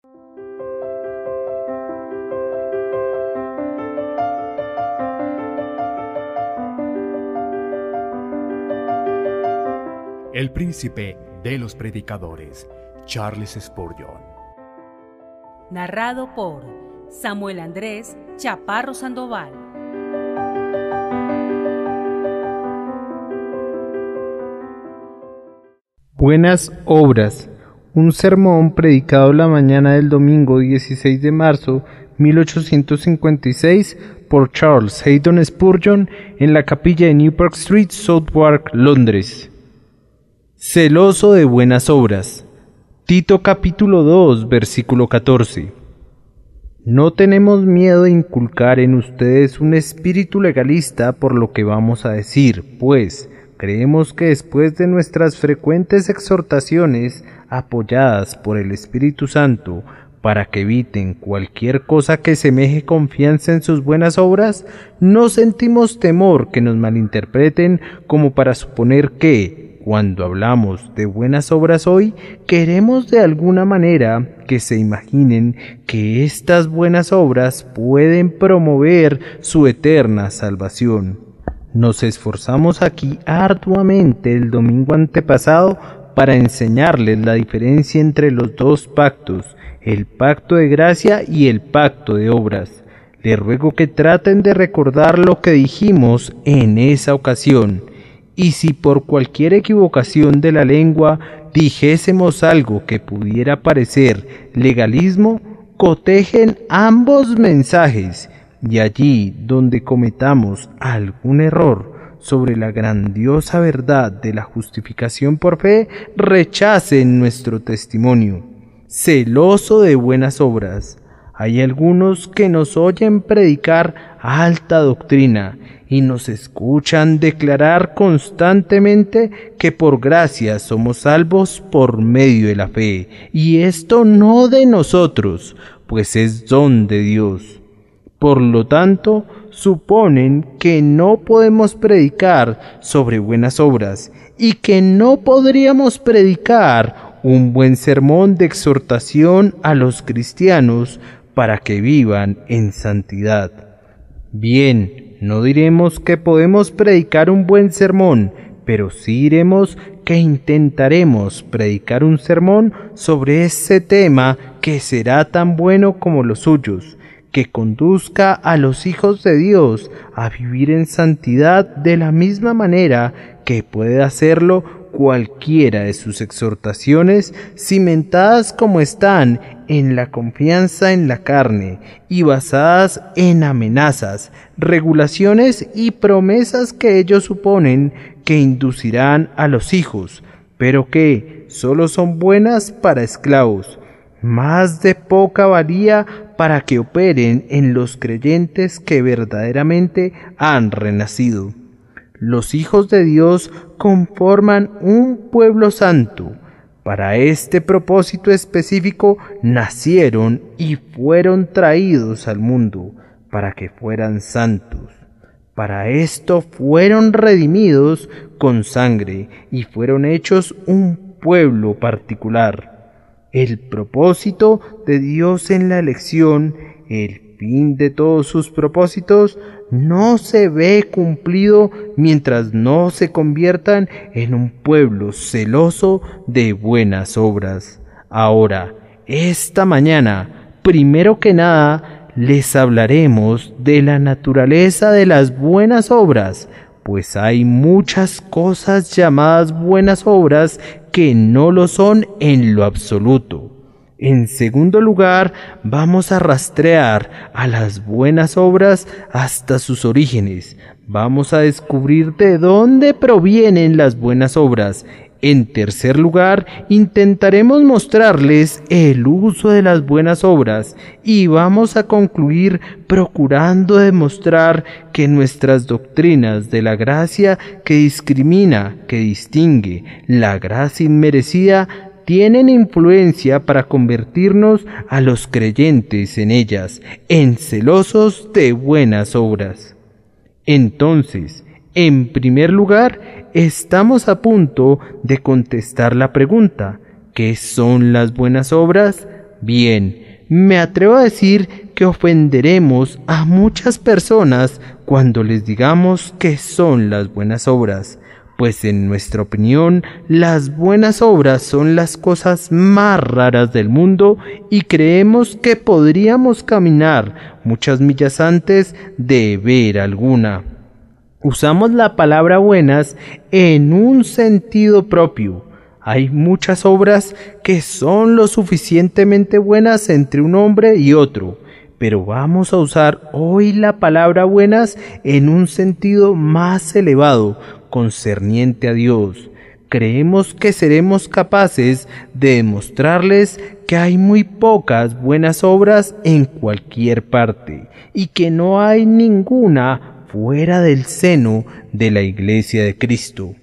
El príncipe de los predicadores, Charles Spurgeon. Narrado por Samuel Andrés Chaparro Sandoval. Buenas obras. Un sermón predicado la mañana del domingo 16 de marzo 1856 por Charles Haddon Spurgeon en la capilla de New Park Street, Southwark, Londres. Celoso de buenas obras. Tito capítulo 2, versículo 14. No tenemos miedo de inculcar en ustedes un espíritu legalista por lo que vamos a decir, pues creemos que después de nuestras frecuentes exhortaciones apoyadas por el Espíritu Santo para que eviten cualquier cosa que semeje confianza en sus buenas obras, no sentimos temor que nos malinterpreten como para suponer que, cuando hablamos de buenas obras hoy, queremos de alguna manera que se imaginen que estas buenas obras pueden promover su eterna salvación. Nos esforzamos aquí arduamente el domingo antepasado para enseñarles la diferencia entre los dos pactos, el pacto de gracia y el pacto de obras. Les ruego que traten de recordar lo que dijimos en esa ocasión. Y si por cualquier equivocación de la lengua dijésemos algo que pudiera parecer legalismo, cotejen ambos mensajes, y allí donde cometamos algún error sobre la grandiosa verdad de la justificación por fe, rechacen nuestro testimonio. Celoso de buenas obras. Hay algunos que nos oyen predicar alta doctrina y nos escuchan declarar constantemente que por gracia somos salvos por medio de la fe, y esto no de nosotros, pues es don de Dios. Por lo tanto, suponen que no podemos predicar sobre buenas obras y que no podríamos predicar un buen sermón de exhortación a los cristianos para que vivan en santidad. Bien, no diremos que podemos predicar un buen sermón, pero sí diremos que intentaremos predicar un sermón sobre ese tema que será tan bueno como los suyos, que conduzca a los hijos de Dios a vivir en santidad de la misma manera que puede hacerlo cualquiera de sus exhortaciones, cimentadas como están en la confianza en la carne y basadas en amenazas, regulaciones y promesas que ellos suponen que inducirán a los hijos, pero que solo son buenas para esclavos, más de poca valía para que operen en los creyentes que verdaderamente han renacido. Los hijos de Dios conforman un pueblo santo. Para este propósito específico nacieron y fueron traídos al mundo, para que fueran santos. Para esto fueron redimidos con sangre y fueron hechos un pueblo particular. El propósito de Dios en la elección, el fin de todos sus propósitos, no se ve cumplido mientras no se conviertan en un pueblo celoso de buenas obras. Ahora, esta mañana, primero que nada, les hablaremos de la naturaleza de las buenas obras, pues hay muchas cosas llamadas buenas obras que no lo son en lo absoluto. En segundo lugar, vamos a rastrear a las buenas obras hasta sus orígenes. Vamos a descubrir de dónde provienen las buenas obras. En tercer lugar, intentaremos mostrarles el uso de las buenas obras y vamos a concluir procurando demostrar que nuestras doctrinas de la gracia que discrimina, que distingue la gracia inmerecida, tienen influencia para convertirnos a los creyentes en ellas, en celosos de buenas obras. Entonces, en primer lugar, estamos a punto de contestar la pregunta: ¿qué son las buenas obras? Bien, me atrevo a decir que ofenderemos a muchas personas cuando les digamos que son las buenas obras, pues en nuestra opinión las buenas obras son las cosas más raras del mundo y creemos que podríamos caminar muchas millas antes de ver alguna. Usamos la palabra buenas en un sentido propio. Hay muchas obras que son lo suficientemente buenas entre un hombre y otro, pero vamos a usar hoy la palabra buenas en un sentido más elevado, concerniente a Dios. Creemos que seremos capaces de demostrarles que hay muy pocas buenas obras en cualquier parte y que no hay ninguna fuera del seno de la Iglesia de Cristo.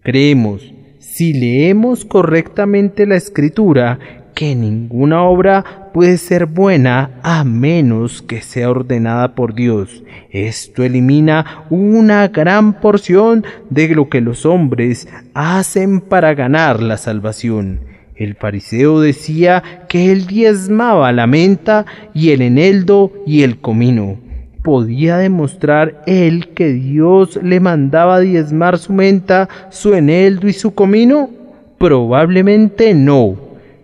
Creemos, si leemos correctamente la Escritura, que ninguna obra puede ser buena a menos que sea ordenada por Dios. Esto elimina una gran porción de lo que los hombres hacen para ganar la salvación. El fariseo decía que él diezmaba la menta y el eneldo y el comino. ¿Podía demostrar él que Dios le mandaba diezmar su menta, su eneldo y su comino? Probablemente no.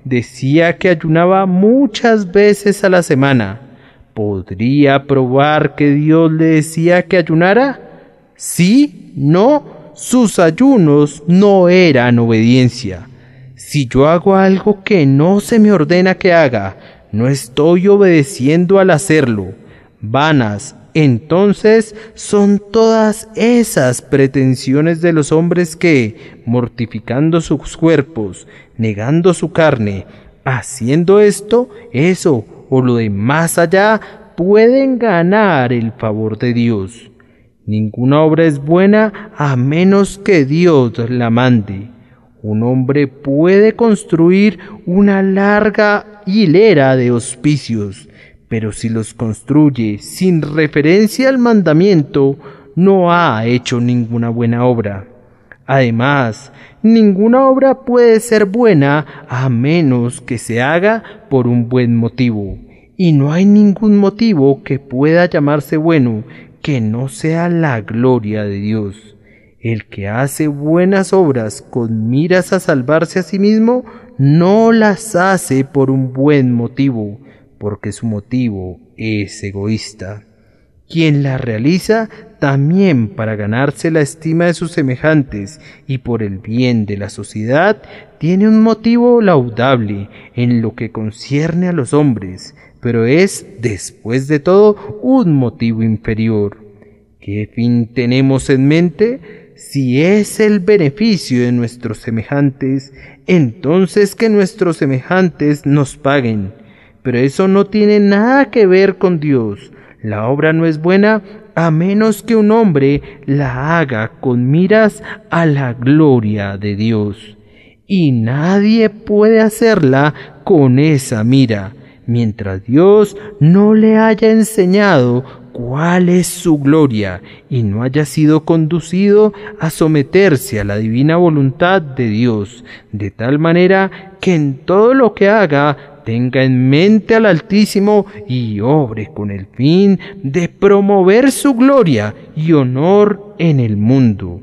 Decía que ayunaba muchas veces a la semana. ¿Podría probar que Dios le decía que ayunara? Sí, no, sus ayunos no eran obediencia. Si yo hago algo que no se me ordena que haga, no estoy obedeciendo al hacerlo. Vanas, entonces, son todas esas pretensiones de los hombres que, mortificando sus cuerpos, negando su carne, haciendo esto, eso o lo de más allá, pueden ganar el favor de Dios. Ninguna obra es buena a menos que Dios la mande. Un hombre puede construir una larga hilera de hospicios, pero si los construye sin referencia al mandamiento, no ha hecho ninguna buena obra. Además, ninguna obra puede ser buena a menos que se haga por un buen motivo, y no hay ningún motivo que pueda llamarse bueno que no sea la gloria de Dios. El que hace buenas obras con miras a salvarse a sí mismo, no las hace por un buen motivo, porque su motivo es egoísta. Quien la realiza también para ganarse la estima de sus semejantes y por el bien de la sociedad, tiene un motivo laudable en lo que concierne a los hombres, pero es, después de todo, un motivo inferior. ¿Qué fin tenemos en mente? Si es el beneficio de nuestros semejantes, entonces que nuestros semejantes nos paguen. Pero eso no tiene nada que ver con Dios. La obra no es buena a menos que un hombre la haga con miras a la gloria de Dios. Y nadie puede hacerla con esa mira, mientras Dios no le haya enseñado cuál es su gloria y no haya sido conducido a someterse a la divina voluntad de Dios, de tal manera que en todo lo que haga tenga en mente al Altísimo y obre con el fin de promover su gloria y honor en el mundo.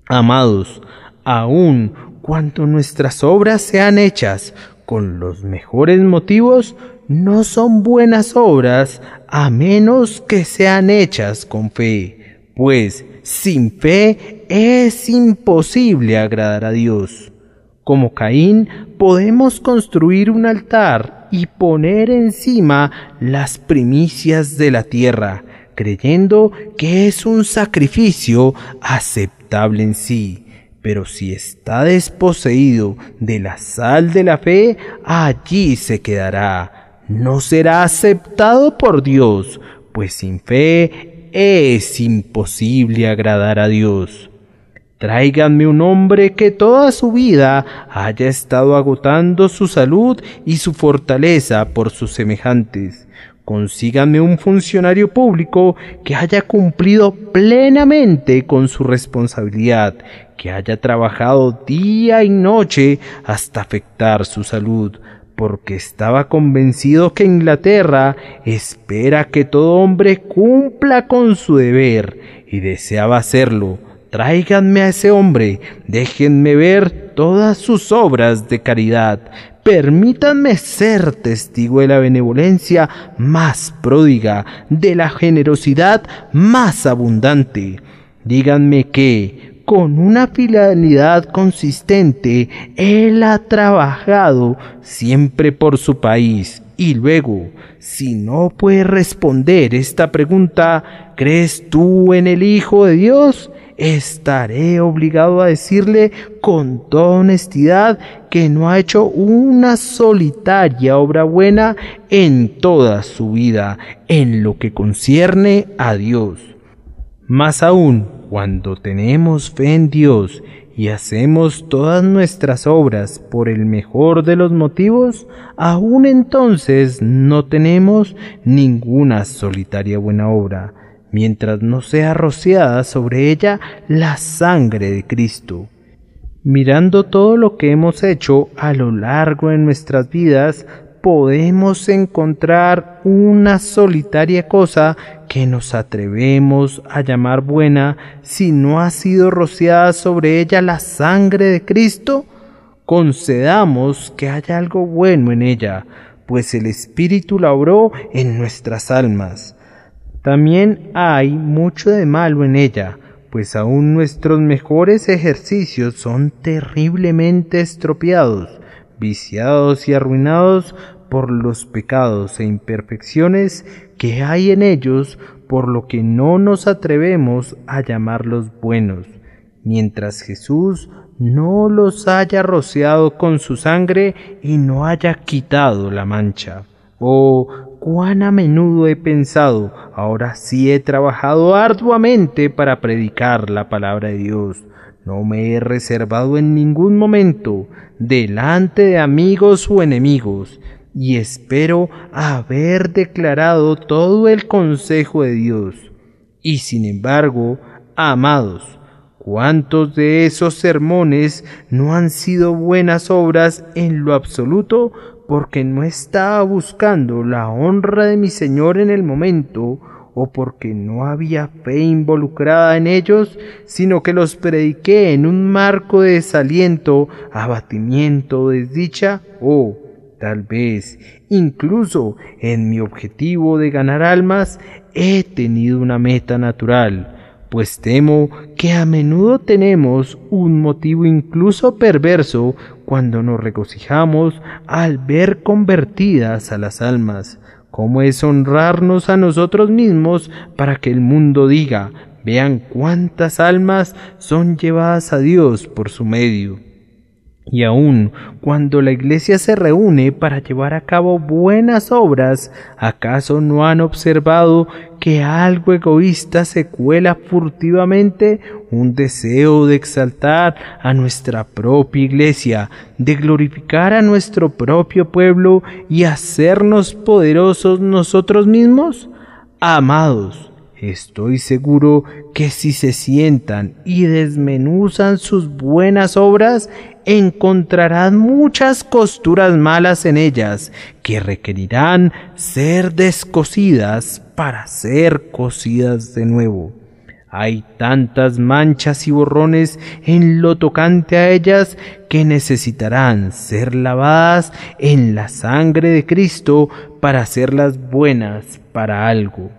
Amados, aun cuando nuestras obras sean hechas con los mejores motivos, no son buenas obras a menos que sean hechas con fe, pues sin fe es imposible agradar a Dios. Como Caín, podemos construir un altar y poner encima las primicias de la tierra, creyendo que es un sacrificio aceptable en sí. Pero si está desposeído de la sal de la fe, allí se quedará. No será aceptado por Dios, pues sin fe es imposible agradar a Dios. Tráiganme un hombre que toda su vida haya estado agotando su salud y su fortaleza por sus semejantes. Consíganme un funcionario público que haya cumplido plenamente con su responsabilidad, que haya trabajado día y noche hasta afectar su salud, porque estaba convencido que Inglaterra espera que todo hombre cumpla con su deber y deseaba hacerlo. Tráiganme a ese hombre, déjenme ver todas sus obras de caridad, permítanme ser testigo de la benevolencia más pródiga, de la generosidad más abundante. Díganme que, con una fidelidad consistente, él ha trabajado siempre por su país. Y luego, si no puede responder esta pregunta, ¿crees tú en el Hijo de Dios? Estaré obligado a decirle con toda honestidad que no ha hecho una solitaria obra buena en toda su vida, en lo que concierne a Dios. Más aún, cuando tenemos fe en Dios y hacemos todas nuestras obras por el mejor de los motivos, aún entonces no tenemos ninguna solitaria buena obra, mientras no sea rociada sobre ella la sangre de Cristo. Mirando todo lo que hemos hecho a lo largo de nuestras vidas, podemos encontrar una solitaria cosa que nos atrevemos a llamar buena si no ha sido rociada sobre ella la sangre de Cristo. Concedamos que haya algo bueno en ella, pues el Espíritu la obró en nuestras almas. También hay mucho de malo en ella, pues aún nuestros mejores ejercicios son terriblemente estropeados, viciados y arruinados por los pecados e imperfecciones que hay en ellos, por lo que no nos atrevemos a llamarlos buenos, mientras Jesús no los haya rociado con su sangre y no haya quitado la mancha. Oh, cuán a menudo he pensado, ahora sí he trabajado arduamente para predicar la palabra de Dios. No me he reservado en ningún momento delante de amigos o enemigos, y espero haber declarado todo el consejo de Dios. Y sin embargo, amados, ¿cuántos de esos sermones no han sido buenas obras en lo absoluto, porque no estaba buscando la honra de mi Señor en el momento, o porque no había fe involucrada en ellos, sino que los prediqué en un marco de desaliento, abatimiento o desdicha? O tal vez, incluso en mi objetivo de ganar almas, he tenido una meta natural, pues temo que a menudo tenemos un motivo incluso perverso cuando nos regocijamos al ver convertidas a las almas. ¿Cómo es honrarnos a nosotros mismos para que el mundo diga: vean cuántas almas son llevadas a Dios por su medio? Y aun cuando la Iglesia se reúne para llevar a cabo buenas obras, ¿acaso no han observado que algo egoísta se cuela furtivamente? Un deseo de exaltar a nuestra propia Iglesia, de glorificar a nuestro propio pueblo y hacernos poderosos nosotros mismos. Amados, estoy seguro que si se sientan y desmenuzan sus buenas obras, encontrarán muchas costuras malas en ellas que requerirán ser descosidas para ser cosidas de nuevo. Hay tantas manchas y borrones en lo tocante a ellas que necesitarán ser lavadas en la sangre de Cristo para hacerlas buenas para algo.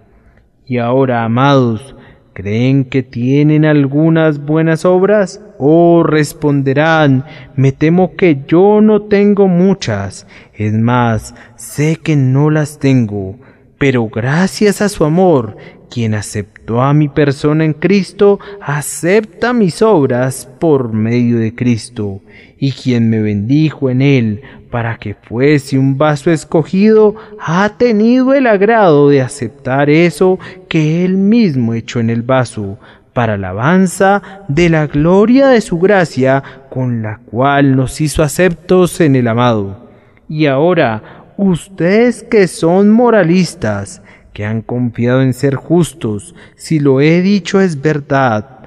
Y ahora, amados, ¿creen que tienen algunas buenas obras? Oh, responderán: me temo que yo no tengo muchas. Es más, sé que no las tengo. Pero gracias a su amor, quien aceptó a mi persona en Cristo, acepta mis obras por medio de Cristo. Y quien me bendijo en él para que fuese un vaso escogido, ha tenido el agrado de aceptar eso que él mismo echó en el vaso, para alabanza de la gloria de su gracia, con la cual nos hizo aceptos en el amado. Y ahora, ustedes que son moralistas, que han confiado en ser justos, si lo he dicho es verdad,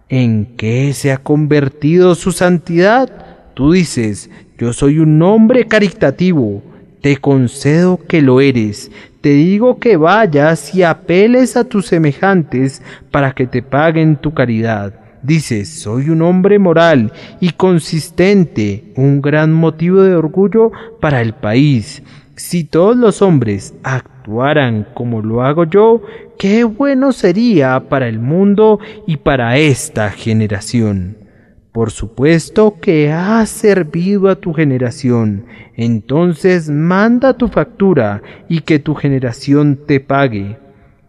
¿en qué se ha convertido su santidad? Tú dices: Yo soy un hombre caritativo, te concedo que lo eres. Te digo que vayas y apeles a tus semejantes para que te paguen tu caridad. Dices, soy un hombre moral y consistente, un gran motivo de orgullo para el país. Si todos los hombres actuaran como lo hago yo, qué bueno sería para el mundo y para esta generación. Por supuesto que has servido a tu generación, entonces manda tu factura y que tu generación te pague.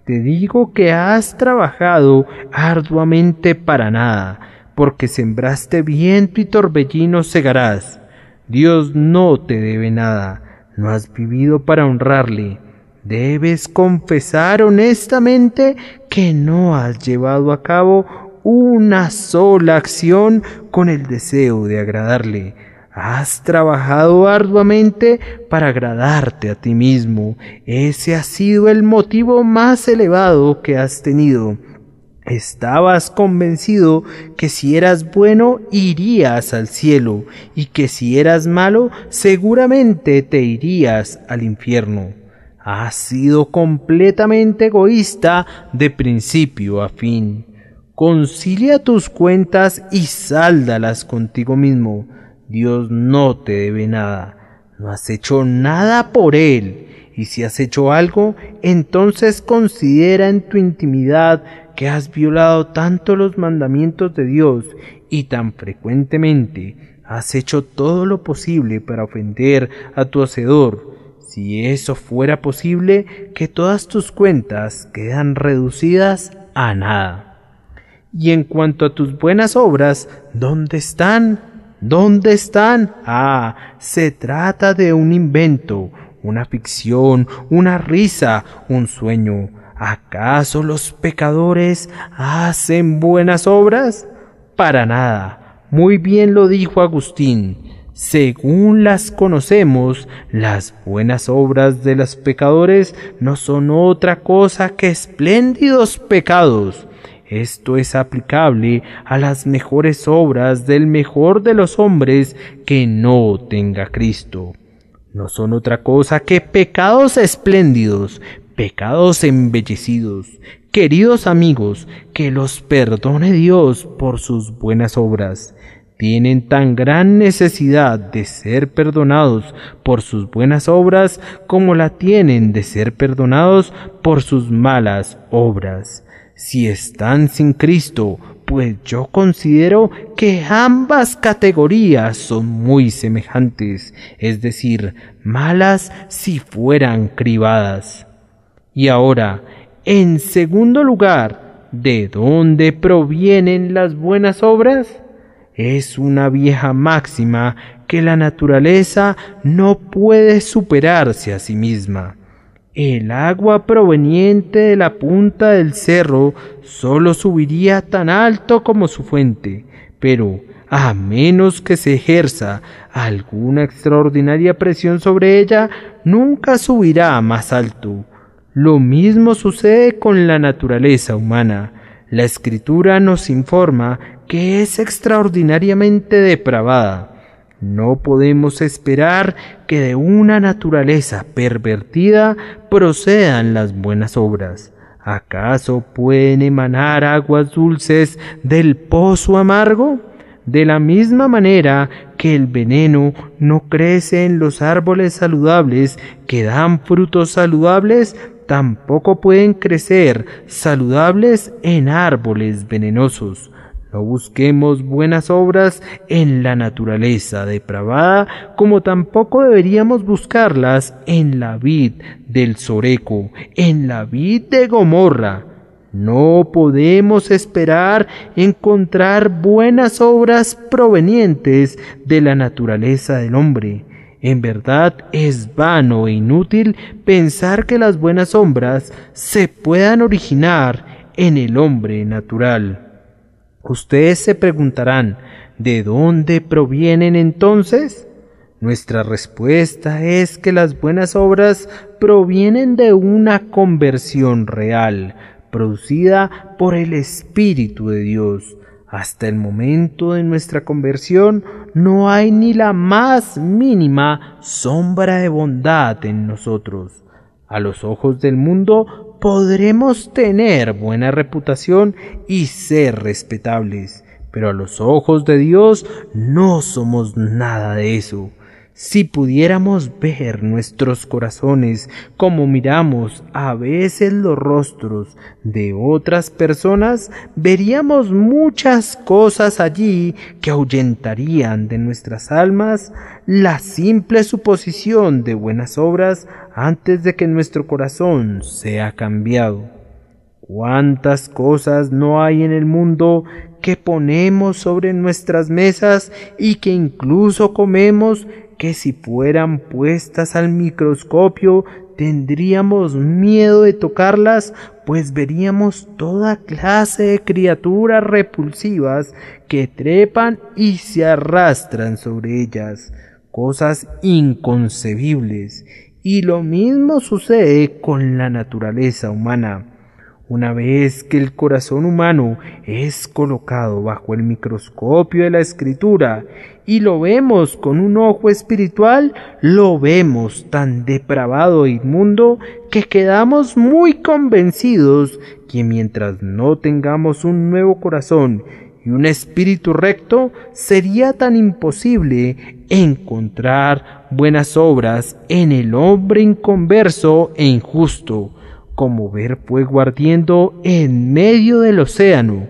Te digo que has trabajado arduamente para nada, porque sembraste viento y torbellino segarás. Dios no te debe nada, no has vivido para honrarle. Debes confesar honestamente que no has llevado a cabo una sola acción con el deseo de agradarle. Has trabajado arduamente para agradarte a ti mismo. Ese ha sido el motivo más elevado que has tenido. Estabas convencido que si eras bueno irías al cielo y que si eras malo seguramente te irías al infierno. Has sido completamente egoísta de principio a fin. Concilia tus cuentas y sáldalas contigo mismo. Dios no te debe nada, no has hecho nada por Él, y si has hecho algo, entonces considera en tu intimidad que has violado tanto los mandamientos de Dios y tan frecuentemente has hecho todo lo posible para ofender a tu Hacedor. Si eso fuera posible, que todas tus cuentas quedan reducidas a nada. Y en cuanto a tus buenas obras, ¿dónde están? ¿Dónde están? Se trata de un invento, una ficción, una risa, un sueño. ¿Acaso los pecadores hacen buenas obras? Para nada. Muy bien lo dijo Agustín. Según las conocemos, las buenas obras de los pecadores no son otra cosa que espléndidos pecados. Esto es aplicable a las mejores obras del mejor de los hombres que no tenga Cristo. No son otra cosa que pecados espléndidos, pecados embellecidos. Queridos amigos, que los perdone Dios por sus buenas obras. Tienen tan gran necesidad de ser perdonados por sus buenas obras como la tienen de ser perdonados por sus malas obras. Si están sin Cristo, pues yo considero que ambas categorías son muy semejantes, es decir, malas si fueran cribadas. Y ahora, en segundo lugar, ¿de dónde provienen las buenas obras? Es una vieja máxima que la naturaleza no puede superarse a sí misma. El agua proveniente de la punta del cerro solo subiría tan alto como su fuente, pero a menos que se ejerza alguna extraordinaria presión sobre ella, nunca subirá más alto. Lo mismo sucede con la naturaleza humana. La Escritura nos informa que es extraordinariamente depravada. No podemos esperar que de una naturaleza pervertida procedan las buenas obras. ¿Acaso pueden emanar aguas dulces del pozo amargo? De la misma manera que el veneno no crece en los árboles saludables que dan frutos saludables, tampoco pueden crecer saludables en árboles venenosos. No busquemos buenas obras en la naturaleza depravada, como tampoco deberíamos buscarlas en la vid del Soreco, en la vid de Gomorra. No podemos esperar encontrar buenas obras provenientes de la naturaleza del hombre. En verdad es vano e inútil pensar que las buenas obras se puedan originar en el hombre natural. Ustedes se preguntarán, ¿de dónde provienen entonces? Nuestra respuesta es que las buenas obras provienen de una conversión real, producida por el Espíritu de Dios. Hasta el momento de nuestra conversión no hay ni la más mínima sombra de bondad en nosotros. A los ojos del mundo podremos tener buena reputación y ser respetables, pero a los ojos de Dios no somos nada de eso. Si pudiéramos ver nuestros corazones como miramos a veces los rostros de otras personas, veríamos muchas cosas allí que ahuyentarían de nuestras almas la simple suposición de buenas obras antes de que nuestro corazón sea cambiado. ¿Cuántas cosas no hay en el mundo que ponemos sobre nuestras mesas y que incluso comemos, que si fueran puestas al microscopio tendríamos miedo de tocarlas, pues veríamos toda clase de criaturas repulsivas que trepan y se arrastran sobre ellas, cosas inconcebibles? Y lo mismo sucede con la naturaleza humana. Una vez que el corazón humano es colocado bajo el microscopio de la Escritura y lo vemos con un ojo espiritual, lo vemos tan depravado e inmundo que quedamos muy convencidos que mientras no tengamos un nuevo corazón y un espíritu recto, sería tan imposible encontrar buenas obras en el hombre inconverso e injusto como ver fuego ardiendo en medio del océano.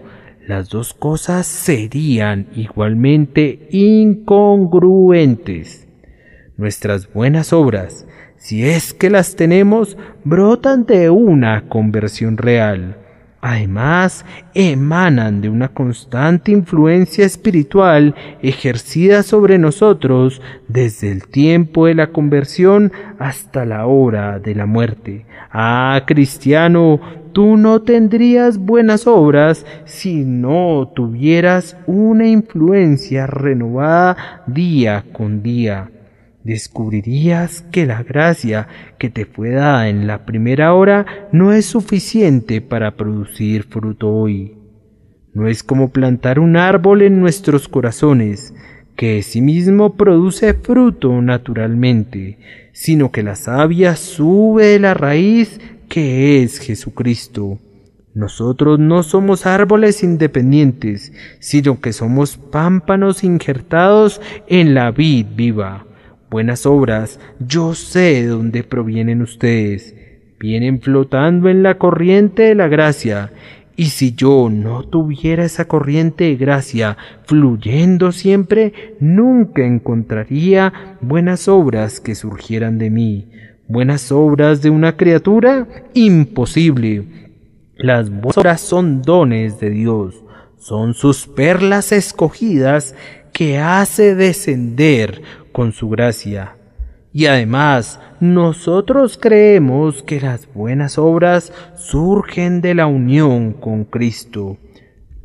Las dos cosas serían igualmente incongruentes. Nuestras buenas obras, si es que las tenemos, brotan de una conversión real. Además, emanan de una constante influencia espiritual ejercida sobre nosotros desde el tiempo de la conversión hasta la hora de la muerte. Ah, cristiano, tú no tendrías buenas obras si no tuvieras una influencia renovada día con día. Descubrirías que la gracia que te fue dada en la primera hora no es suficiente para producir fruto hoy. No es como plantar un árbol en nuestros corazones, que sí mismo produce fruto naturalmente, sino que la savia sube de la raíz que es Jesucristo. Nosotros no somos árboles independientes, sino que somos pámpanos injertados en la vid viva. Buenas obras, yo sé de dónde provienen ustedes. Vienen flotando en la corriente de la gracia. Y si yo no tuviera esa corriente de gracia fluyendo siempre, nunca encontraría buenas obras que surgieran de mí. ¿Buenas obras de una criatura? Imposible. Las buenas obras son dones de Dios. Son sus perlas escogidas que hace descender con su gracia. Y además, nosotros creemos que las buenas obras surgen de la unión con Cristo.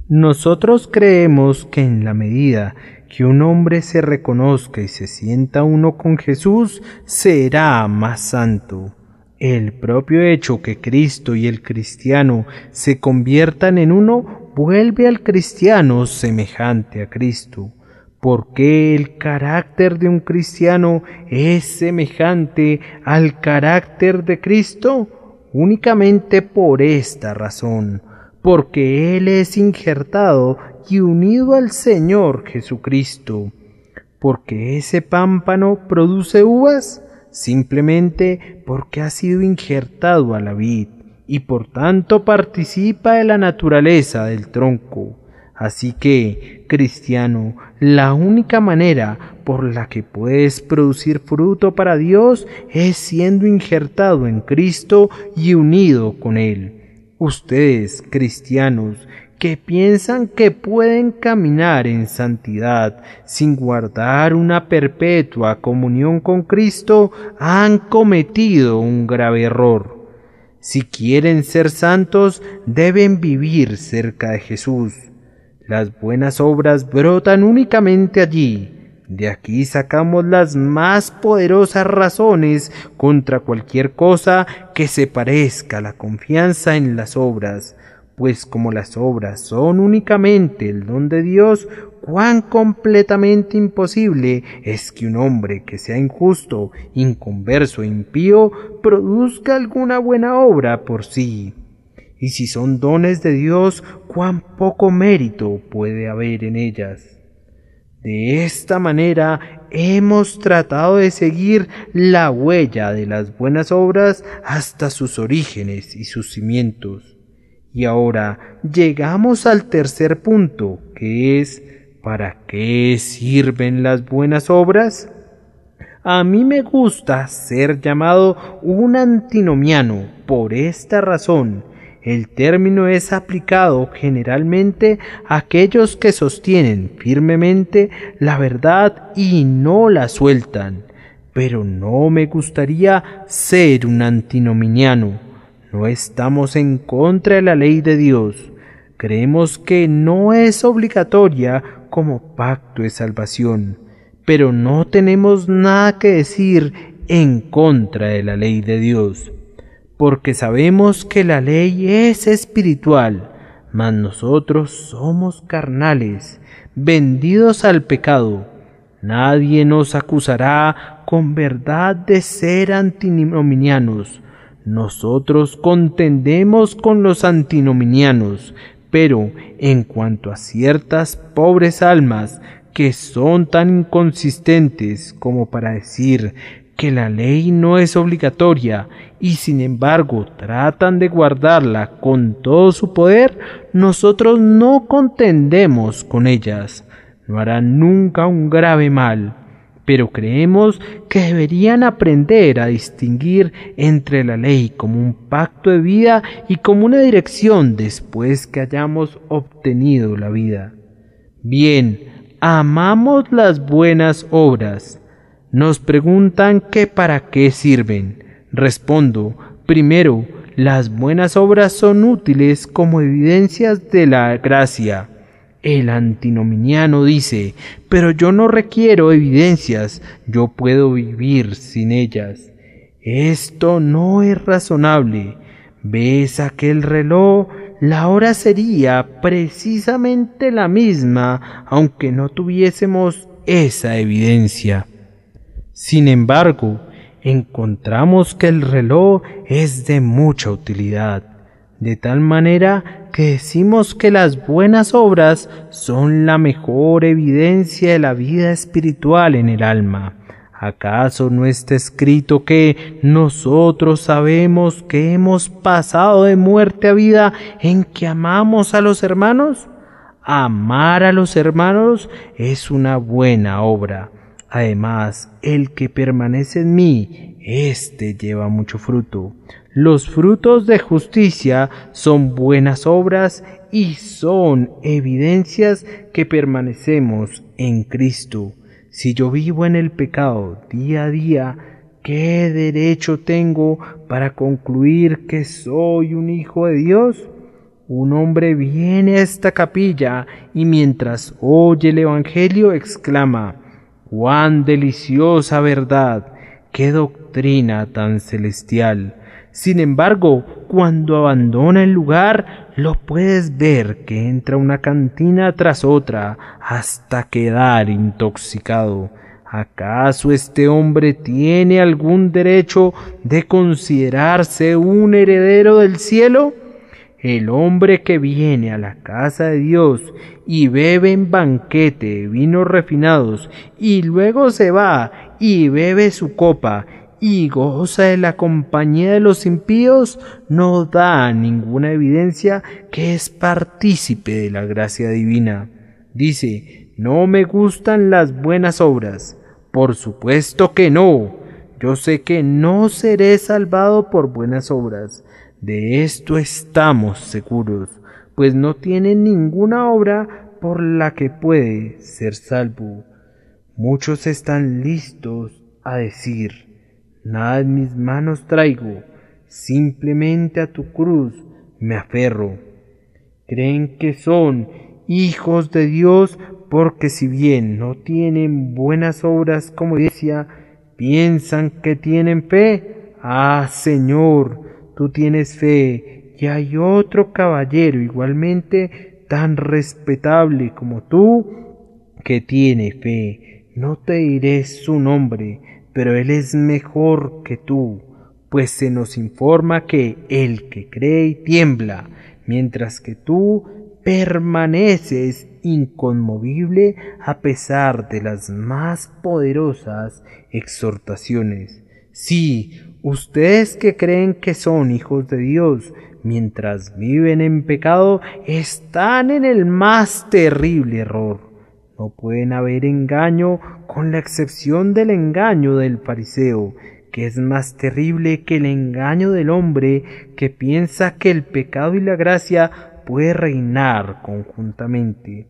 Nosotros creemos que en la medida que un hombre se reconozca y se sienta uno con Jesús, será más santo. El propio hecho que Cristo y el cristiano se conviertan en uno vuelve al cristiano semejante a Cristo. ¿Por qué el carácter de un cristiano es semejante al carácter de Cristo? Únicamente por esta razón, porque Él es injertado y unido al Señor Jesucristo. ¿Porque ese pámpano produce uvas? Simplemente porque ha sido injertado a la vid y por tanto participa de la naturaleza del tronco. Así que, cristiano, la única manera por la que puedes producir fruto para Dios es siendo injertado en Cristo y unido con Él. Ustedes, cristianos, que piensan que pueden caminar en santidad sin guardar una perpetua comunión con Cristo, han cometido un grave error. Si quieren ser santos, deben vivir cerca de Jesús. Las buenas obras brotan únicamente allí. De aquí sacamos las más poderosas razones contra cualquier cosa que se parezca a la confianza en las obras, pues como las obras son únicamente el don de Dios, cuán completamente imposible es que un hombre que sea injusto, inconverso e impío produzca alguna buena obra por sí. Y si son dones de Dios, cuán poco mérito puede haber en ellas. De esta manera hemos tratado de seguir la huella de las buenas obras hasta sus orígenes y sus cimientos. Y ahora llegamos al tercer punto, que es ¿para qué sirven las buenas obras? A mí me gusta ser llamado un antinomiano por esta razón. El término es aplicado generalmente a aquellos que sostienen firmemente la verdad y no la sueltan. Pero no me gustaría ser un antinominiano. No estamos en contra de la ley de Dios. Creemos que no es obligatoria como pacto de salvación, pero no tenemos nada que decir en contra de la ley de Dios, porque sabemos que la ley es espiritual, mas nosotros somos carnales, vendidos al pecado. Nadie nos acusará con verdad de ser antinominianos. Nosotros contendemos con los antinominianos, pero en cuanto a ciertas pobres almas que son tan inconsistentes como para decir que la ley no es obligatoria y sin embargo tratan de guardarla con todo su poder, nosotros no contendemos con ellas. No harán nunca un grave mal, pero creemos que deberían aprender a distinguir entre la ley como un pacto de vida y como una dirección después que hayamos obtenido la vida. Bien, amamos las buenas obras. Nos preguntan que para qué sirven. Respondo, primero, las buenas obras son útiles como evidencias de la gracia. El antinominiano dice, pero yo no requiero evidencias, yo puedo vivir sin ellas. Esto no es razonable. ¿Ves aquel reloj? La hora sería precisamente la misma, aunque no tuviésemos esa evidencia. Sin embargo, encontramos que el reloj es de mucha utilidad, de tal manera que decimos que las buenas obras son la mejor evidencia de la vida espiritual en el alma. ¿Acaso no está escrito que nosotros sabemos que hemos pasado de muerte a vida en que amamos a los hermanos? Amar a los hermanos es una buena obra. Además, el que permanece en mí, éste lleva mucho fruto. Los frutos de justicia son buenas obras y son evidencias que permanecemos en Cristo. Si yo vivo en el pecado día a día, ¿qué derecho tengo para concluir que soy un hijo de Dios? Un hombre viene a esta capilla y mientras oye el Evangelio exclama: ¡cuán deliciosa verdad! ¡Qué doctrina tan celestial! Sin embargo, cuando abandona el lugar, lo puedes ver que entra una cantina tras otra hasta quedar intoxicado. ¿Acaso este hombre tiene algún derecho de considerarse un heredero del cielo? El hombre que viene a la casa de Dios y bebe en banquete vinos refinados y luego se va y bebe su copa y goza de la compañía de los impíos, no da ninguna evidencia que es partícipe de la gracia divina. Dice, no me gustan las buenas obras. Por supuesto que no. Yo sé que no seré salvado por buenas obras. De esto estamos seguros, pues no tiene ninguna obra por la que puede ser salvo. Muchos están listos a decir: nada en mis manos traigo, simplemente a tu cruz me aferro. Creen que son hijos de Dios porque si bien no tienen buenas obras como decía, piensan que tienen fe. Ah, Señor, tú tienes fe y hay otro caballero igualmente tan respetable como tú que tiene fe. No te diré su nombre, pero él es mejor que tú, pues se nos informa que el que cree y tiembla, mientras que tú permaneces inconmovible a pesar de las más poderosas exhortaciones. Sí, ustedes que creen que son hijos de Dios, mientras viven en pecado, están en el más terrible error. No pueden haber engaño con la excepción del engaño del fariseo, que es más terrible que el engaño del hombre que piensa que el pecado y la gracia puede reinar conjuntamente.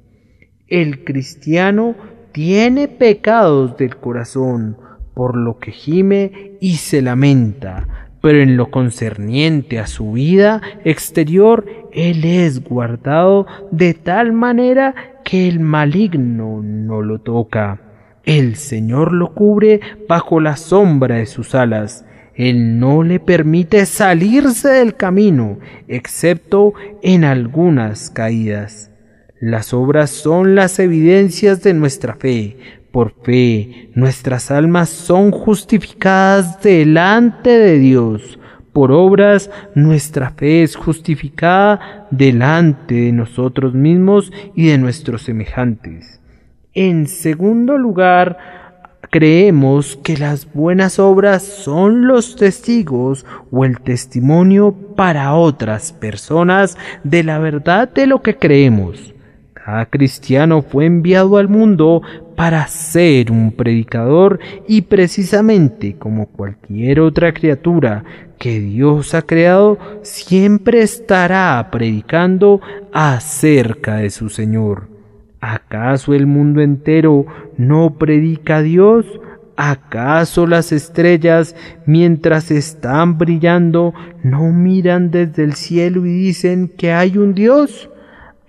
El cristiano tiene pecados del corazón, por lo que gime y se lamenta, pero en lo concerniente a su vida exterior, él es guardado de tal manera que el maligno no lo toca. El Señor lo cubre bajo la sombra de sus alas. Él no le permite salirse del camino, excepto en algunas caídas. Las obras son las evidencias de nuestra fe. Por fe, nuestras almas son justificadas delante de Dios. Por obras, nuestra fe es justificada delante de nosotros mismos y de nuestros semejantes. En segundo lugar, creemos que las buenas obras son los testigos o el testimonio para otras personas de la verdad de lo que creemos. Cada cristiano fue enviado al mundo para ser un predicador y precisamente como cualquier otra criatura que Dios ha creado, siempre estará predicando acerca de su Señor. ¿Acaso el mundo entero no predica a Dios? ¿Acaso las estrellas, mientras están brillando, no miran desde el cielo y dicen que hay un Dios?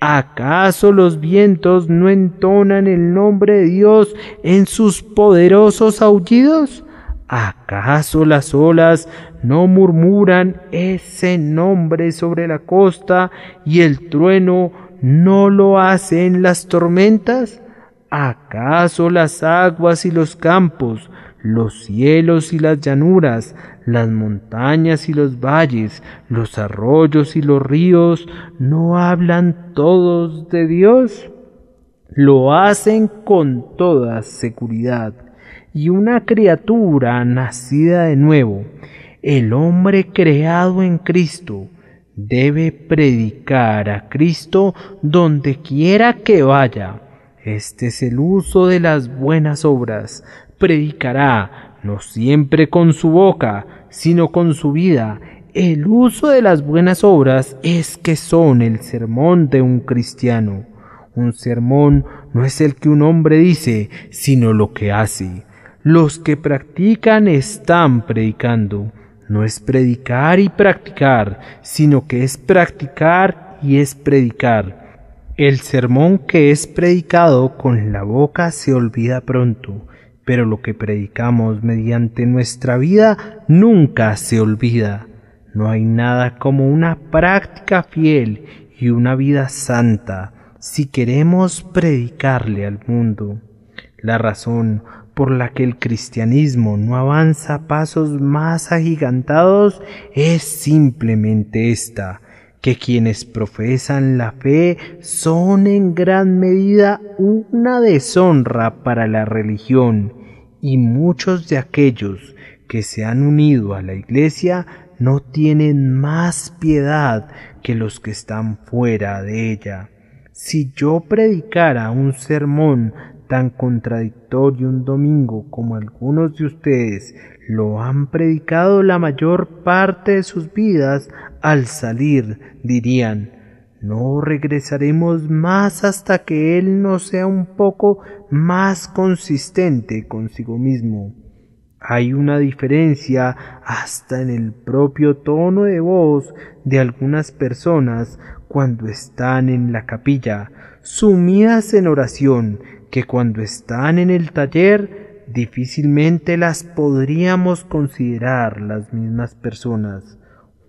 ¿Acaso los vientos no entonan el nombre de Dios en sus poderosos aullidos? ¿Acaso las olas no murmuran ese nombre sobre la costa y el trueno no lo hace en las tormentas? ¿Acaso las aguas y los campos, los cielos y las llanuras, las montañas y los valles, los arroyos y los ríos, no hablan todos de Dios? Lo hacen con toda seguridad. Y una criatura nacida de nuevo, el hombre creado en Cristo, debe predicar a Cristo donde quiera que vaya. Este es el uso de las buenas obras. Predicará, no siempre con su boca, sino con su vida. El uso de las buenas obras es que son el sermón de un cristiano. Un sermón no es el que un hombre dice, sino lo que hace. Los que practican están predicando. No es predicar y practicar, sino que es practicar y es predicar. El sermón que es predicado con la boca se olvida pronto, pero lo que predicamos mediante nuestra vida nunca se olvida. No hay nada como una práctica fiel y una vida santa si queremos predicarle al mundo. La razón por la que el cristianismo no avanza a pasos más agigantados es simplemente esta, que quienes profesan la fe son en gran medida una deshonra para la religión, y muchos de aquellos que se han unido a la Iglesia no tienen más piedad que los que están fuera de ella. Si yo predicara un sermón tan contradictorio un domingo como algunos de ustedes lo han predicado la mayor parte de sus vidas, al salir dirían: no regresaremos más hasta que él no sea un poco más consistente consigo mismo. Hay una diferencia hasta en el propio tono de voz de algunas personas cuando están en la capilla, sumidas en oración, que cuando están en el taller difícilmente las podríamos considerar las mismas personas.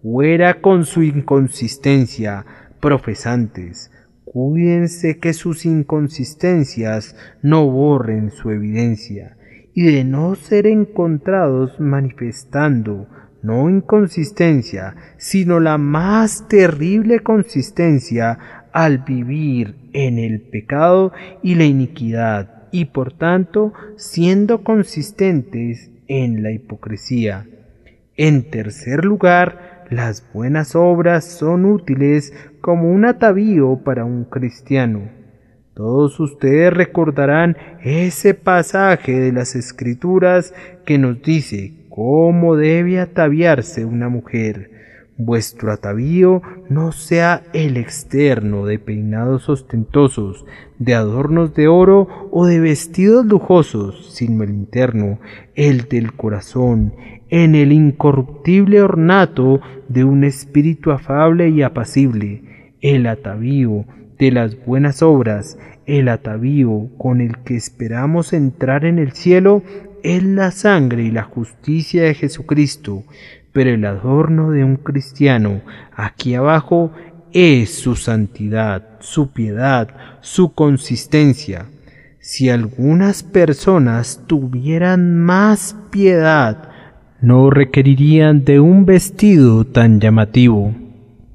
Fuera con su inconsistencia, profesantes. Cuídense que sus inconsistencias no borren su evidencia, y de no ser encontrados manifestando no inconsistencia, sino la más terrible consistencia al vivir en el pecado y la iniquidad, y por tanto siendo consistentes en la hipocresía. En tercer lugar, las buenas obras son útiles como un atavío para un cristiano. Todos ustedes recordarán ese pasaje de las Escrituras que nos dice cómo debe ataviarse una mujer. Vuestro atavío no sea el externo de peinados ostentosos, de adornos de oro o de vestidos lujosos, sino el interno, el del corazón, en el incorruptible ornato de un espíritu afable y apacible, el atavío de las buenas obras, el atavío con el que esperamos entrar en el cielo, es la sangre y la justicia de Jesucristo, pero el adorno de un cristiano aquí abajo es su santidad, su piedad, su consistencia. Si algunas personas tuvieran más piedad, no requerirían de un vestido tan llamativo.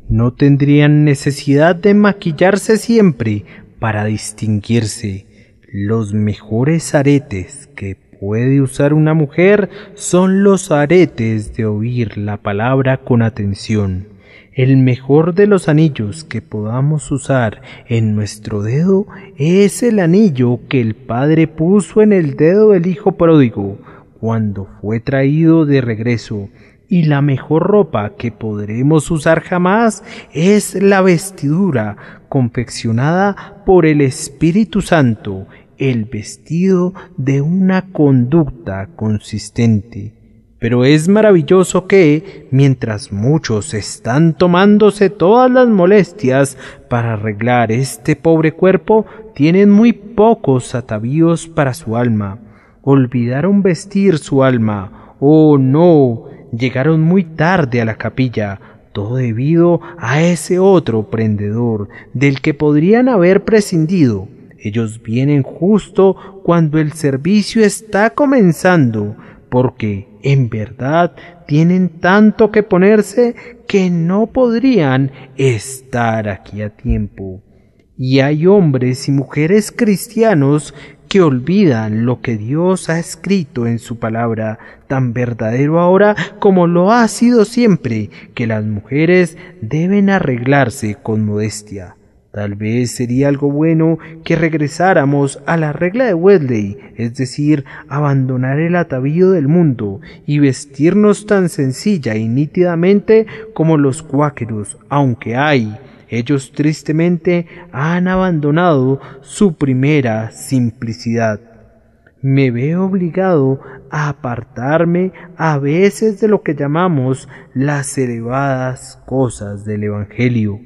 No tendrían necesidad de maquillarse siempre para distinguirse. Los mejores aretes que puede usar una mujer son los aretes de oír la palabra con atención. El mejor de los anillos que podamos usar en nuestro dedo es el anillo que el Padre puso en el dedo del Hijo pródigo cuando fue traído de regreso. Y la mejor ropa que podremos usar jamás es la vestidura confeccionada por el Espíritu Santo, el vestido de una conducta consistente. Pero es maravilloso que, mientras muchos están tomándose todas las molestias para arreglar este pobre cuerpo, tienen muy pocos atavíos para su alma. Olvidaron vestir su alma. ¡Oh, no! Llegaron muy tarde a la capilla, todo debido a ese otro prendedor del que podrían haber prescindido. Ellos vienen justo cuando el servicio está comenzando, porque en verdad tienen tanto que ponerse que no podrían estar aquí a tiempo. Y hay hombres y mujeres cristianos que olvidan lo que Dios ha escrito en su palabra, tan verdadero ahora como lo ha sido siempre, que las mujeres deben arreglarse con modestia. Tal vez sería algo bueno que regresáramos a la regla de Wesley, es decir, abandonar el atavío del mundo y vestirnos tan sencilla y nítidamente como los cuáqueros, aunque ellos tristemente han abandonado su primera simplicidad. Me veo obligado a apartarme a veces de lo que llamamos las elevadas cosas del Evangelio,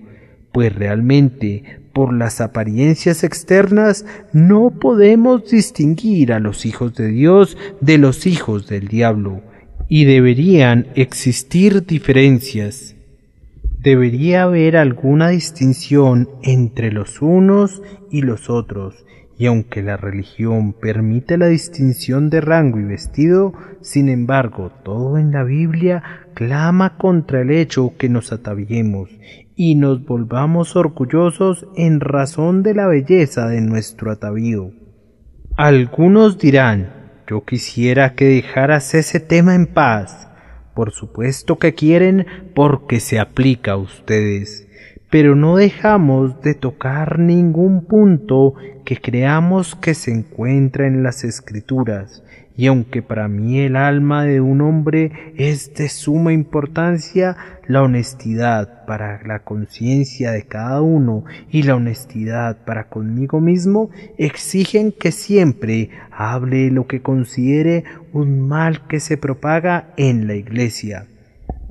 pues realmente por las apariencias externas no podemos distinguir a los hijos de Dios de los hijos del diablo, y deberían existir diferencias. Debería haber alguna distinción entre los unos y los otros, y aunque la religión permite la distinción de rango y vestido, sin embargo, todo en la Biblia clama contra el hecho que nos ataviemos y nos volvamos orgullosos en razón de la belleza de nuestro atavío. Algunos dirán, yo quisiera que dejaras ese tema en paz. Por supuesto que quieren, porque se aplica a ustedes, pero no dejamos de tocar ningún punto que creamos que se encuentra en las Escrituras, y aunque para mí el alma de un hombre es de suma importancia, la honestidad para la conciencia de cada uno y la honestidad para conmigo mismo exigen que siempre hable lo que considere un mal que se propaga en la Iglesia.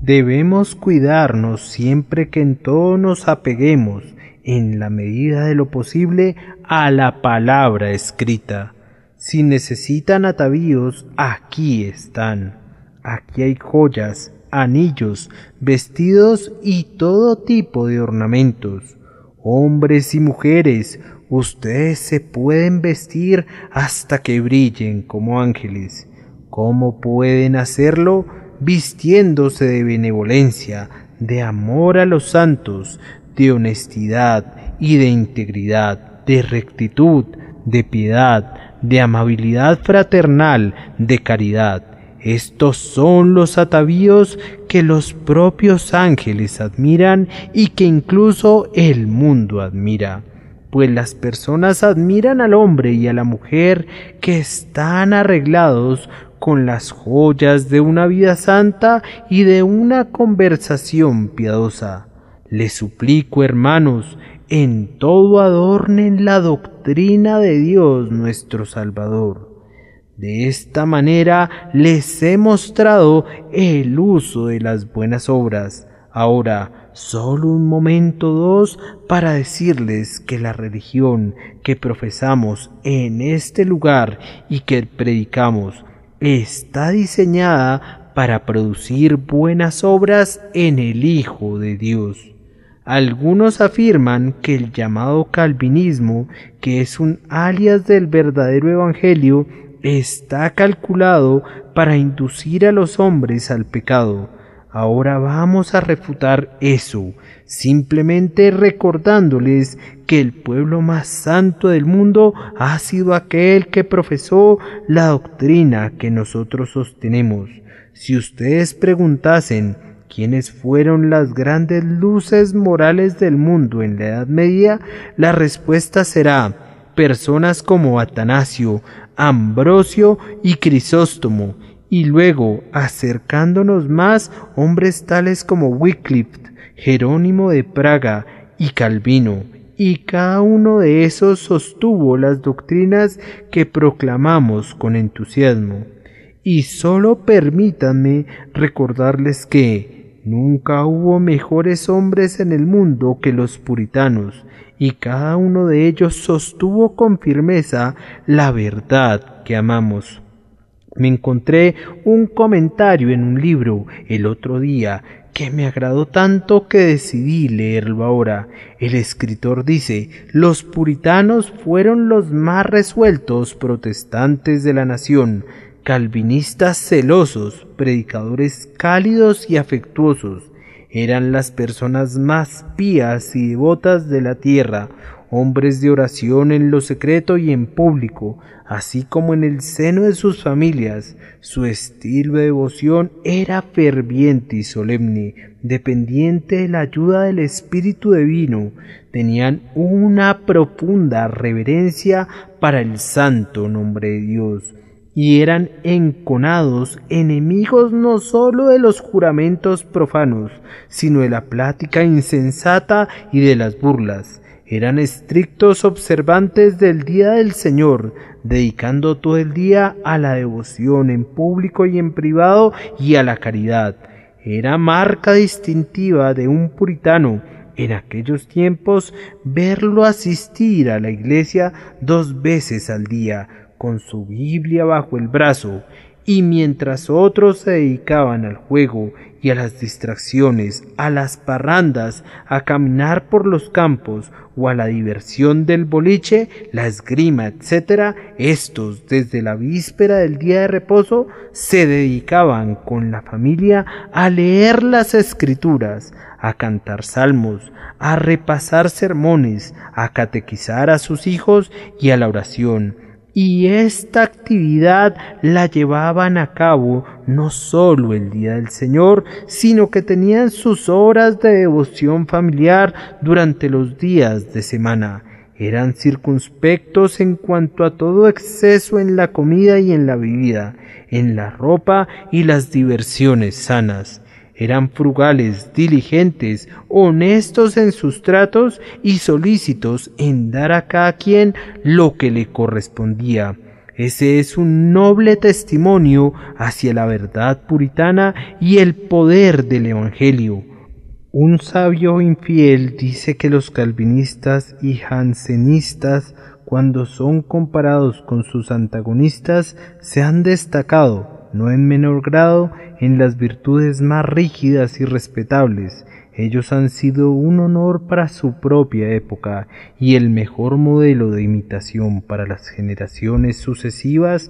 Debemos cuidarnos siempre que en todo nos apeguemos, en la medida de lo posible, a la palabra escrita. Si necesitan atavíos, aquí están. Aquí hay joyas, anillos, vestidos y todo tipo de ornamentos. Hombres y mujeres, ustedes se pueden vestir hasta que brillen como ángeles. ¿Cómo pueden hacerlo? Vistiéndose de benevolencia, de amor a los santos, de honestidad y de integridad, de rectitud, de piedad, de amabilidad fraternal, de caridad. Estos son los atavíos que los propios ángeles admiran y que incluso el mundo admira. Pues las personas admiran al hombre y a la mujer que están arreglados con las joyas de una vida santa y de una conversación piadosa. Les suplico, hermanos, en todo adornen la doctrina de Dios nuestro Salvador. De esta manera les he mostrado el uso de las buenas obras. Ahora, solo un momento o dos para decirles que la religión que profesamos en este lugar y que predicamos está diseñada para producir buenas obras en el Hijo de Dios. Algunos afirman que el llamado calvinismo, que es un alias del verdadero evangelio, está calculado para inducir a los hombres al pecado. Ahora vamos a refutar eso, simplemente recordándoles que el pueblo más santo del mundo ha sido aquel que profesó la doctrina que nosotros sostenemos. Si ustedes preguntasen quiénes fueron las grandes luces morales del mundo en la Edad Media, la respuesta será personas como Atanasio, Ambrosio y Crisóstomo, y luego, acercándonos más, hombres tales como Wycliffe, Jerónimo de Praga y Calvino, y cada uno de esos sostuvo las doctrinas que proclamamos con entusiasmo. Y solo permítanme recordarles que nunca hubo mejores hombres en el mundo que los puritanos, y cada uno de ellos sostuvo con firmeza la verdad que amamos. Me encontré un comentario en un libro el otro día que me agradó tanto que decidí leerlo ahora. El escritor dice: los puritanos fueron los más resueltos protestantes de la nación, calvinistas celosos, predicadores cálidos y afectuosos. Eran las personas más pías y devotas de la tierra, hombres de oración en lo secreto y en público, así como en el seno de sus familias. Su estilo de devoción era ferviente y solemne, dependiente de la ayuda del Espíritu Divino. Tenían una profunda reverencia para el santo nombre de Dios, y eran enconados enemigos no sólo de los juramentos profanos, sino de la plática insensata y de las burlas. Eran estrictos observantes del día del Señor, dedicando todo el día a la devoción en público y en privado y a la caridad. Era marca distintiva de un puritano en aquellos tiempos verlo asistir a la iglesia 2 veces al día, con su Biblia bajo el brazo, y mientras otros se dedicaban al juego y a las distracciones, a las parrandas, a caminar por los campos o a la diversión del boliche, la esgrima, etc., estos, desde la víspera del día de reposo, se dedicaban con la familia a leer las Escrituras, a cantar salmos, a repasar sermones, a catequizar a sus hijos y a la oración. Y esta actividad la llevaban a cabo no solo el día del Señor, sino que tenían sus horas de devoción familiar durante los días de semana. Eran circunspectos en cuanto a todo exceso en la comida y en la bebida, en la ropa y las diversiones sanas. Eran frugales, diligentes, honestos en sus tratos y solícitos en dar a cada quien lo que le correspondía. Ese es un noble testimonio hacia la verdad puritana y el poder del Evangelio. Un sabio infiel dice que los calvinistas y jansenistas, cuando son comparados con sus antagonistas, se han destacado, no en menor grado, en las virtudes más rígidas y respetables. Ellos han sido un honor para su propia época y el mejor modelo de imitación para las generaciones sucesivas.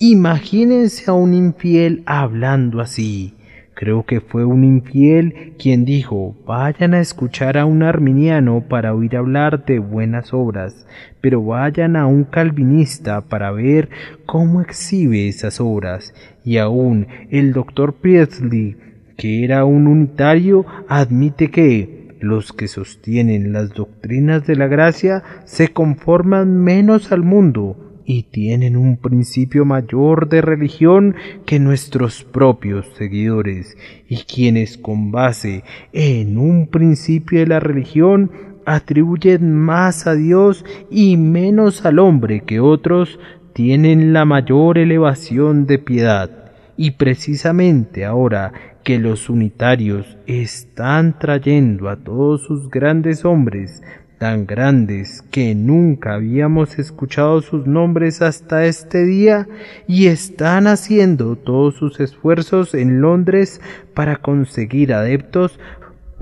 Imagínense a un infiel hablando así. Creo que fue un infiel quien dijo: vayan a escuchar a un arminiano para oír hablar de buenas obras, pero vayan a un calvinista para ver cómo exhibe esas obras. Y aún el doctor Priestley, que era un unitario, admite que los que sostienen las doctrinas de la gracia se conforman menos al mundo y tienen un principio mayor de religión que nuestros propios seguidores, y quienes con base en un principio de la religión atribuyen más a Dios y menos al hombre que otros, tienen la mayor elevación de piedad. Y precisamente ahora que los unitarios están trayendo a todos sus grandes hombres, tan grandes que nunca habíamos escuchado sus nombres hasta este día, y están haciendo todos sus esfuerzos en Londres para conseguir adeptos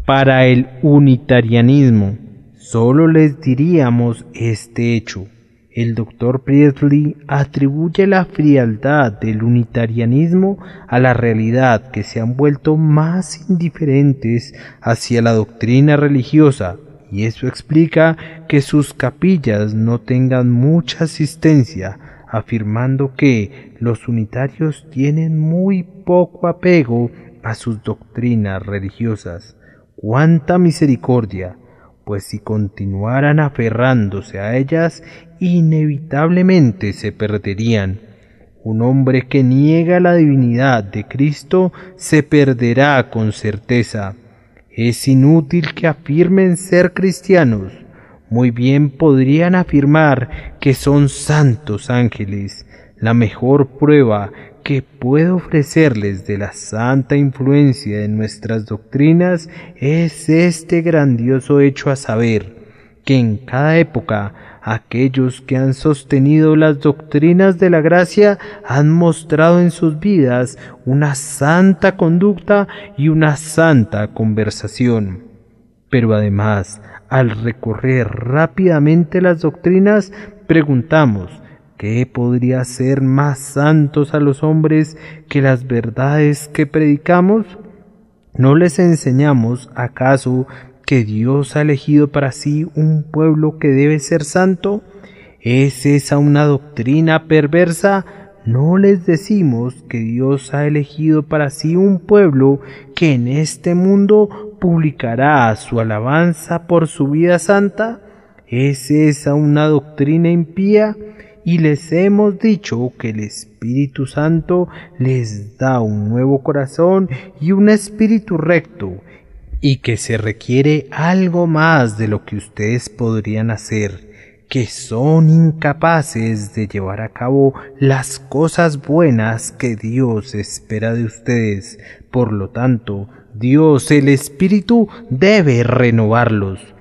para el unitarianismo, solo les diríamos este hecho: el doctor Priestley atribuye la frialdad del unitarianismo a la realidad que se han vuelto más indiferentes hacia la doctrina religiosa, y eso explica que sus capillas no tengan mucha asistencia, afirmando que los unitarios tienen muy poco apego a sus doctrinas religiosas. ¡Cuánta misericordia! Pues si continuaran aferrándose a ellas, inevitablemente se perderían. Un hombre que niega la divinidad de Cristo se perderá con certeza. Es inútil que afirmen ser cristianos. Muy bien podrían afirmar que son santos ángeles. La mejor prueba que puedo ofrecerles de la santa influencia de nuestras doctrinas es este grandioso hecho, a saber, que en cada época aquellos que han sostenido las doctrinas de la gracia han mostrado en sus vidas una santa conducta y una santa conversación. Pero además, al recorrer rápidamente las doctrinas, preguntamos: ¿qué podría hacer más santos a los hombres que las verdades que predicamos? ¿No les enseñamos acaso que Dios ha elegido para sí un pueblo que debe ser santo? ¿Es esa una doctrina perversa? ¿No les decimos que Dios ha elegido para sí un pueblo que en este mundo publicará su alabanza por su vida santa? ¿Es esa una doctrina impía? Y les hemos dicho que el Espíritu Santo les da un nuevo corazón y un espíritu recto, y que se requiere algo más de lo que ustedes podrían hacer, que son incapaces de llevar a cabo las cosas buenas que Dios espera de ustedes. Por lo tanto, Dios, el Espíritu, debe renovarlos.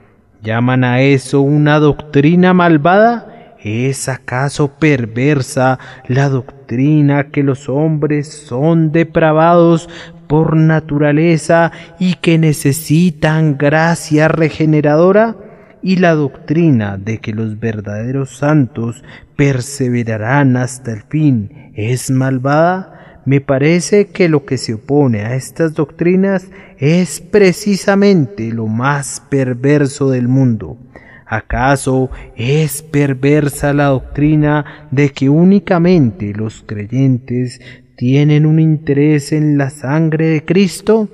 ¿Llaman a eso una doctrina malvada? ¿Es acaso perversa la doctrina que los hombres son depravados por naturaleza y que necesitan gracia regeneradora? ¿Y la doctrina de que los verdaderos santos perseverarán hasta el fin es malvada? Me parece que lo que se opone a estas doctrinas es precisamente lo más perverso del mundo. ¿Acaso es perversa la doctrina de que únicamente los creyentes tienen un interés en la sangre de Cristo?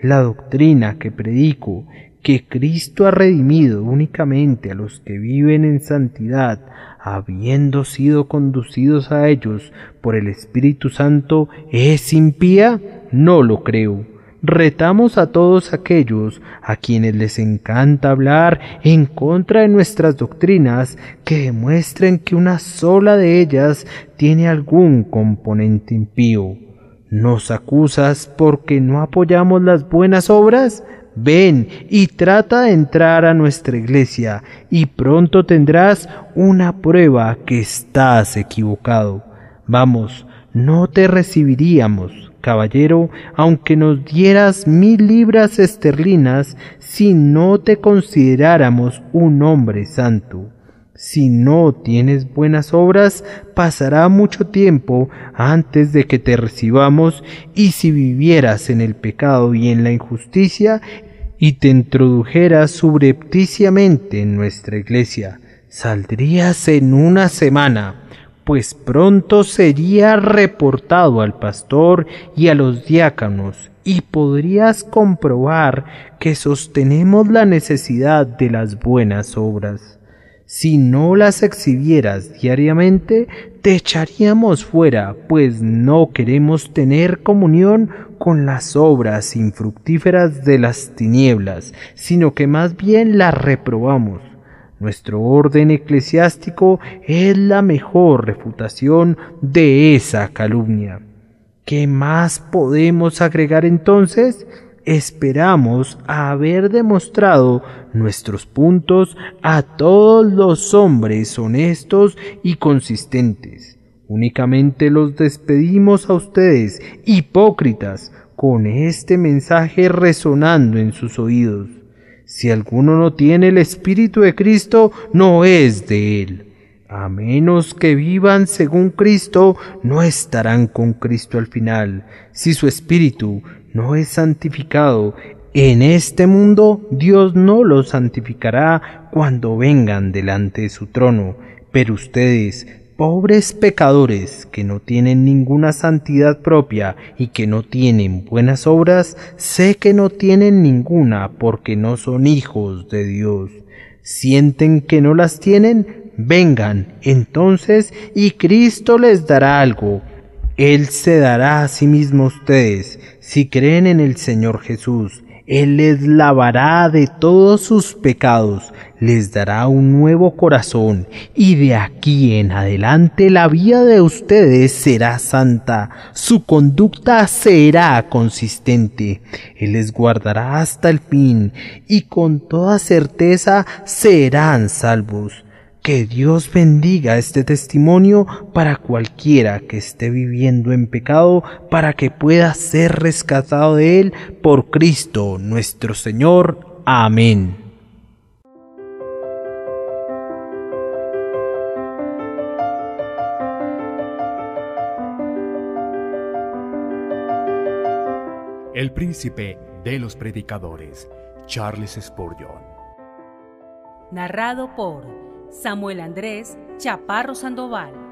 La doctrina que predico, que Cristo ha redimido únicamente a los que viven en santidad, habiendo sido conducidos a ellos por el Espíritu Santo, ¿es impía? No lo creo. Retamos a todos aquellos a quienes les encanta hablar en contra de nuestras doctrinas que demuestren que una sola de ellas tiene algún componente impío. ¿Nos acusas porque no apoyamos las buenas obras? Ven y trata de entrar a nuestra iglesia y pronto tendrás una prueba que estás equivocado. Vamos, no te recibiríamos, caballero, aunque nos dieras 1000 libras esterlinas, si no te consideráramos un hombre santo. Si no tienes buenas obras, pasará mucho tiempo antes de que te recibamos, y si vivieras en el pecado y en la injusticia, y te introdujeras subrepticiamente en nuestra iglesia, saldrías en una semana, pues pronto sería reportado al pastor y a los diáconos, y podrías comprobar que sostenemos la necesidad de las buenas obras. Si no las exhibieras diariamente, te echaríamos fuera, pues no queremos tener comunión con las obras infructíferas de las tinieblas, sino que más bien las reprobamos. Nuestro orden eclesiástico es la mejor refutación de esa calumnia. ¿Qué más podemos agregar entonces? Esperamos haber demostrado nuestros puntos a todos los hombres honestos y consistentes. Únicamente los despedimos a ustedes, hipócritas, con este mensaje resonando en sus oídos. Si alguno no tiene el Espíritu de Cristo, no es de él. A menos que vivan según Cristo, no estarán con Cristo al final. Si su espíritu no es santificado en este mundo, Dios no los santificará cuando vengan delante de su trono. Pero ustedes, pobres pecadores, que no tienen ninguna santidad propia y que no tienen buenas obras, sé que no tienen ninguna porque no son hijos de Dios. ¿Sienten que no las tienen? Vengan entonces y Cristo les dará algo. Él se dará a sí mismo a ustedes. Si creen en el Señor Jesús, Él les lavará de todos sus pecados, les dará un nuevo corazón, y de aquí en adelante la vida de ustedes será santa, su conducta será consistente. Él les guardará hasta el fin, y con toda certeza serán salvos. Que Dios bendiga este testimonio para cualquiera que esté viviendo en pecado, para que pueda ser rescatado de él por Cristo nuestro Señor. Amén. El príncipe de los predicadores, Charles Spurgeon. Narrado por Samuel Andrés Chaparro Sandoval.